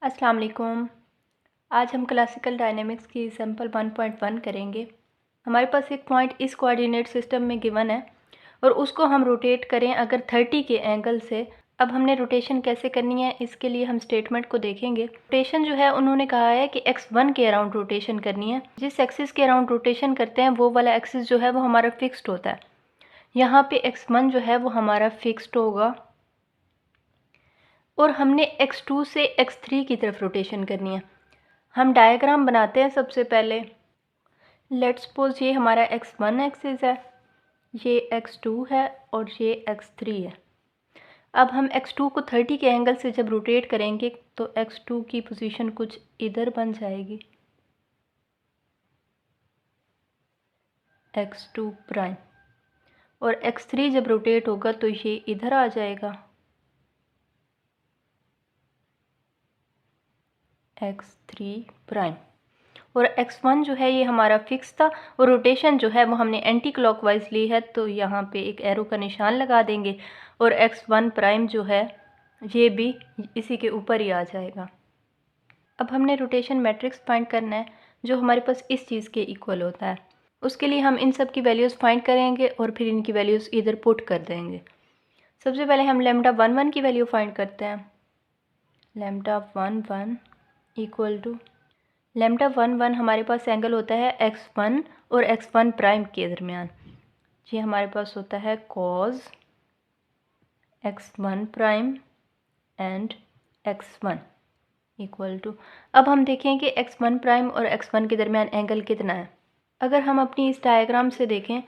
अस्सलाम वालेकुम। आज हम क्लासिकल डायनेमिक्स की एग्जांपल 1.1 करेंगे। हमारे पास एक पॉइंट इस कोऑर्डिनेट सिस्टम में गिवन है और उसको हम रोटेट करें अगर 30 के एंगल से। अब हमने रोटेशन कैसे करनी है इसके लिए हम स्टेटमेंट को देखेंगे। रोटेशन जो है उन्होंने कहा है कि x1 के अराउंड रोटेशन करनी है। जिस एक्सिस के अराउंड रोटेशन करते हैं वो वाला एक्सिस जो है वो हमारा फिक्स्ड होता है। यहाँ पे x1 जो है वो हमारा फिक्स्ड होगा और हमने x2 से x3 की तरफ रोटेशन करनी है। हम डायग्राम बनाते हैं सबसे पहले। लेट्स सपोज ये हमारा x1 एक्सिस है, ये x2 है और ये x3 है। अब हम x2 को 30 के एंगल से जब रोटेट करेंगे तो x2 की पोजीशन कुछ इधर बन जाएगी, x2 प्राइम, और x3 जब रोटेट होगा तो ये इधर आ जाएगा, x3 प्राइम। और x1 जो है ये हमारा फिक्स था और रोटेशन जो है वो हमने एंटी क्लॉकवाइज ली है, तो यहाँ पे एक एरो का निशान लगा देंगे और x1 प्राइम जो है ये भी इसी के ऊपर ही आ जाएगा। अब हमने रोटेशन मैट्रिक्स फाइंड करना है जो हमारे पास इस चीज़ के इक्वल होता है। उसके लिए हम इन सब की वैल्यूज़ फाइंड करेंगे और फिर इनकी वैल्यूज़ इधर पुट कर देंगे। सबसे पहले हम लैम्डा 1 की वैल्यू फाइंड करते हैं। लैम्डा 1 इक्वल टू लैम्डा 1 हमारे पास एंगल होता है x1 और x1 प्राइम के दरमियान। ये हमारे पास होता है cos x1 prime and x1 equal to. अब हम देखें कि x1 प्राइम और x1 के दरमियान एंगल कितना है। अगर हम अपनी इस डायग्राम से देखें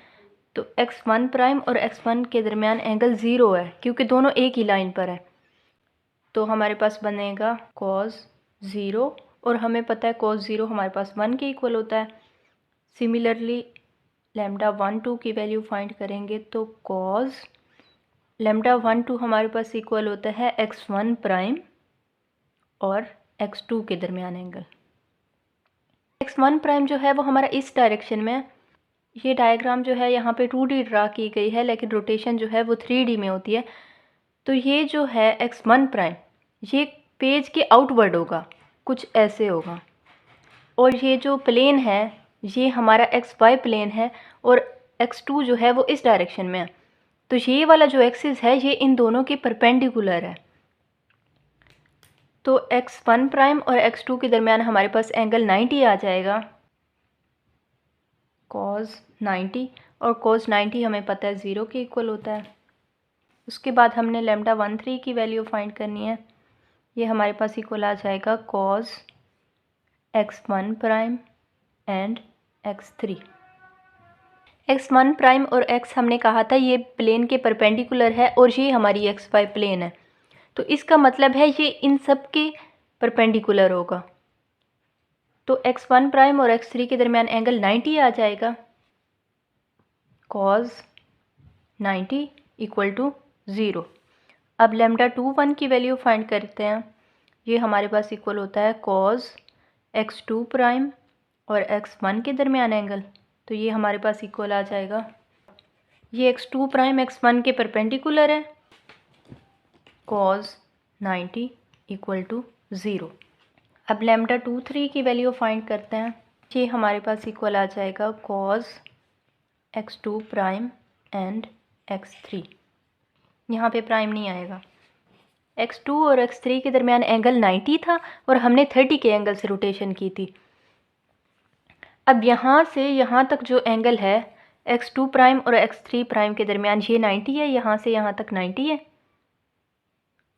तो x1 प्राइम और x1 के दरमियान एंगल 0 है क्योंकि दोनों एक ही लाइन पर है। तो हमारे पास बनेगा cos 0 और हमें पता है cos 0 हमारे पास 1 के इक्वल होता है। सिमिलरली लैम्डा 1 की वैल्यू फाइंड करेंगे तो cos लैम्डा 1 हमारे पास इक्वल होता है x1 प्राइम और x2 के दरमियान एंगल। x1 प्राइम जो है वो हमारा इस डायरेक्शन में है। ये डायग्राम जो है यहाँ पे 2D ड्रा की गई है लेकिन रोटेशन जो है वो 3D में होती है। तो ये जो है x1 प्राइम ये पेज के आउटवर्ड होगा, कुछ ऐसे होगा। और ये जो प्लेन है ये हमारा xy प्लेन है और x2 जो है वो इस डायरेक्शन में है। तो ये वाला जो एक्सिस है ये इन दोनों के परपेंडिकुलर है। तो x1 प्राइम और x2 के दरमियान हमारे पास एंगल 90 आ जाएगा, cos 90, और cos 90 हमें पता है 0 के इक्वल होता है। उसके बाद हमने लैम्डा 13 की वैल्यू फाइंड करनी है। ये हमारे पास इक्वल आ जाएगा cos x1 prime and x3। x1 prime और x हमने कहा था ये प्लेन के परपेंडिकुलर है और ये हमारी xy प्लेन है, तो इसका मतलब है ये इन सब के परपेंडिकुलर होगा। तो x1 प्राइम और x3 के दरमियान एंगल 90 आ जाएगा, cos 90 इक्वल टू 0। अब लैम्डा 1 की वैल्यू फाइंड करते हैं। ये हमारे पास इक्वल होता है cos x2 प्राइम और x1 के दरमियान एंगल, तो ये हमारे पास इक्वल आ जाएगा, ये x2 प्राइम x1 के परपेंडिकुलर है, cos 90 इक्वल टू 0। अब लैम्डा 3 की वैल्यू फाइंड करते हैं। ये हमारे पास इक्वल आ जाएगा cos x2 prime and x3, यहाँ पे प्राइम नहीं आएगा। x2 और x3 के दरमियान एंगल 90 था और हमने 30 के एंगल से रोटेशन की थी। अब यहाँ से यहाँ तक जो एंगल है x2 प्राइम और x3 प्राइम के दरमियान ये 90 है, यहाँ से यहाँ तक 90 है,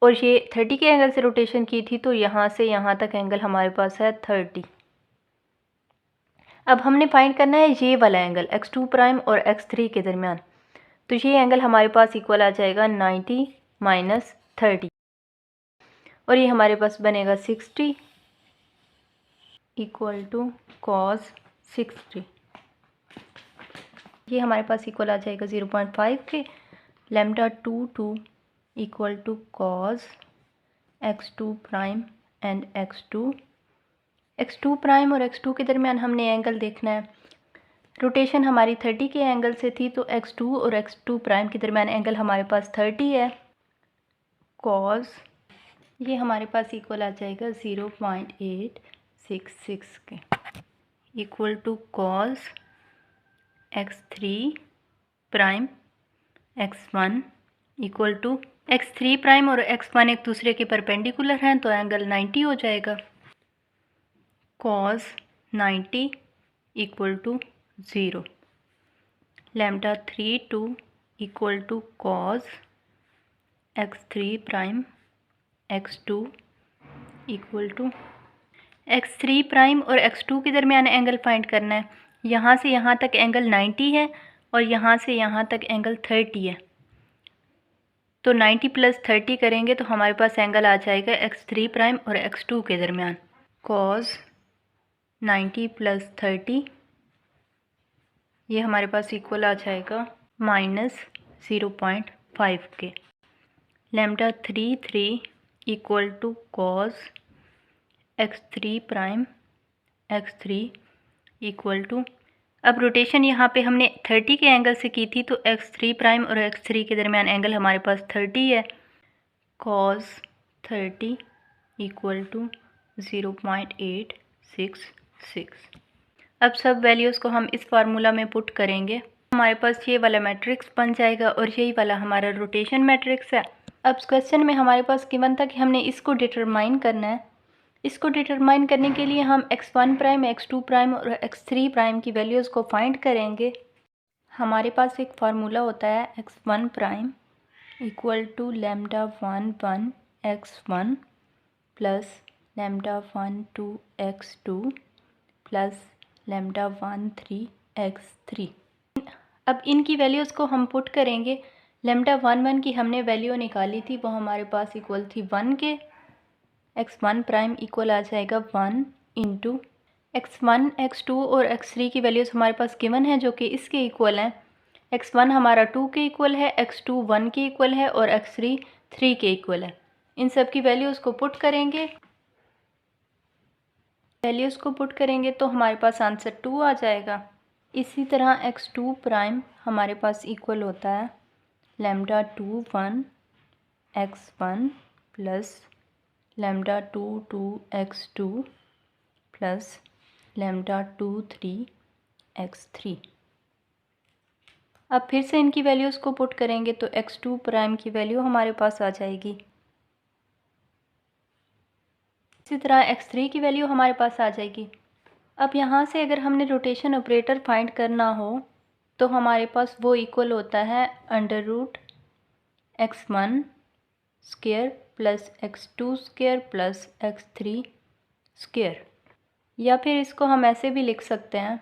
और ये 30 के एंगल से रोटेशन की थी तो यहाँ से यहाँ तक एंगल हमारे पास है 30। अब हमने फाइंड करना है ये वाला एंगल x2 प्राइम और x3 के दरमियान, तो ये एंगल हमारे पास इक्वल आ जाएगा 90 माइनस 30 और ये हमारे पास बनेगा 60 इक्वल टू cos 60। ये हमारे पास इक्वल आ जाएगा 0.5 के। Lambda 2 equal to cos x2 prime and x2 prime और x2 के दरमियान हमने एंगल देखना है। रोटेशन हमारी 30 के एंगल से थी तो x2 और x2 प्राइम के दरमियान एंगल हमारे पास 30 है, cos ये हमारे पास इक्वल आ जाएगा 0.866 के, equal to cos x3 prime x1 equal to x3 prime और x1 एक दूसरे के परपेंडिकुलर हैं तो एंगल 90 हो जाएगा। Cos 90 equal to 0, lambda 32 equal to cos x3 prime x2 equal to x3 prime और x2 के दरमियान एंगल फाइंड करना है। यहाँ से यहाँ तक एंगल 90 है और यहाँ से यहाँ तक एंगल 30 है, तो 90 प्लस 30 करेंगे तो हमारे पास एंगल आ जाएगा x3 प्राइम और x2 के दरमियान। कॉस 90 प्लस 30 ये हमारे पास इक्वल आ जाएगा -0.5 के। Lambda 33 equal to cos x3 prime x3 equal to, अब रोटेशन यहाँ पे हमने 30 के एंगल से की थी तो x3 प्राइम और x3 के दरमियान एंगल हमारे पास 30 है। cos 30 equal to 0.866। अब सब वैल्यूज़ को हम इस फार्मूला में पुट करेंगे, हमारे पास ये वाला मैट्रिक्स बन जाएगा और यही वाला हमारा रोटेशन मैट्रिक्स है। अब क्वेश्चन में हमारे पास गिवन था कि हमने इसको डिटरमाइन करना है। इसको डिटरमाइन करने के लिए हम x1 प्राइम x2 प्राइम और x3 प्राइम की वैल्यूज़ को फाइंड करेंगे। हमारे पास एक फार्मूला होता है x1 prime equal to lambda 1 x1 plus lambda 1 2 x2 plus lambda 1 3 x3। अब इनकी वैल्यूज़ को हम पुट करेंगे। लैम्डा 1 की हमने वैल्यू निकाली थी, वो हमारे पास इक्वल थी 1 के। x1 प्राइम इक्वल आ जाएगा 1 इंटू x1 x2 और x3 की वैल्यूज़ हमारे पास गिवन है जो कि इसके इक्वल हैं। x1 हमारा 2 के इक्वल है, x2 1 के इक्वल है और x3 3 के इक्वल है। इन सब की वैल्यूज़ को पुट करेंगे। वैल्यूज़ को पुट करेंगे तो हमारे पास आंसर 2 आ जाएगा। इसी तरह x2 प्राइम हमारे पास इक्वल होता है lambda 2 1 x1 plus lambda 2 2 x2 plus lambda 2 3 x3। अब फिर से इनकी वैल्यूज़ को पुट करेंगे तो x2 प्राइम की वैल्यू हमारे पास आ जाएगी। इसी तरह x3 की वैल्यू हमारे पास आ जाएगी। अब यहाँ से अगर हमने रोटेशन ऑपरेटर फाइंड करना हो तो हमारे पास वो इक्वल होता है under root x1 square plus x2 square plus x3 square, या फिर इसको हम ऐसे भी लिख सकते हैं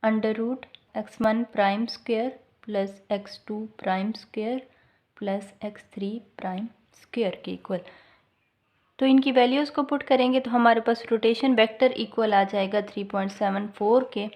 under root x1 prime square plus x2 prime square plus x3 prime square के इक्वल। तो इनकी वैल्यूज़ को पुट करेंगे तो हमारे पास रोटेशन वेक्टर इक्वल आ जाएगा 3.74 के।